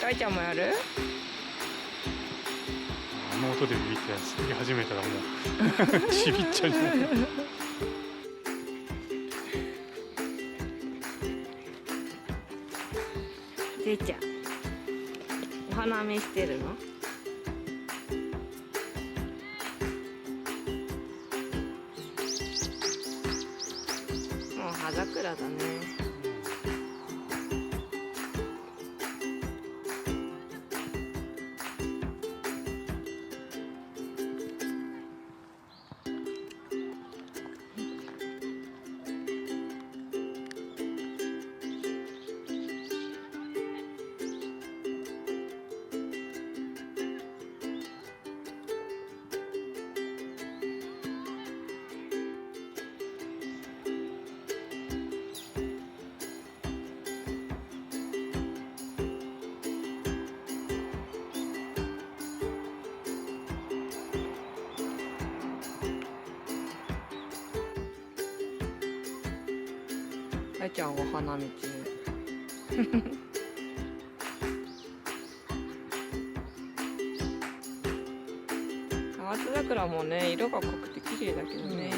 大ちゃんもやる？あの音でビビってやり始めたらもうちびっちゃうじゃない。せいちゃん、お花見してるの？もう葉桜だね。大ちゃんお花見中。河津桜もね、色が濃くて綺麗だけどね。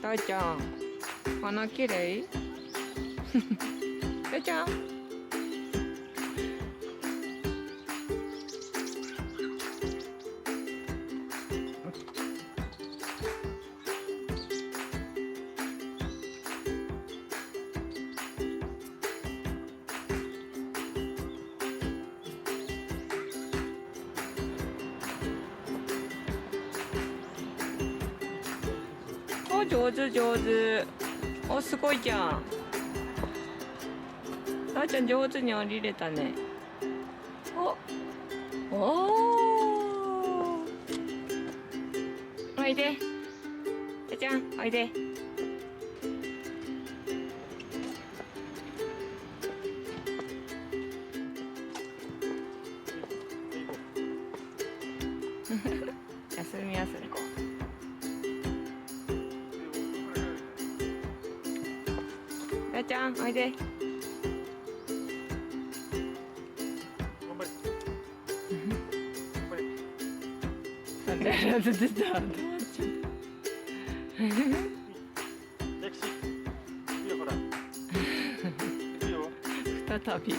大ちゃん、花綺麗？大ちゃん。お、上手上手。お、すごいじゃん。あーちゃん上手に降りれたね。お、おー。おいで。あーちゃん、おいで。休み休み。あーちゃん、おいで。出てた。再び。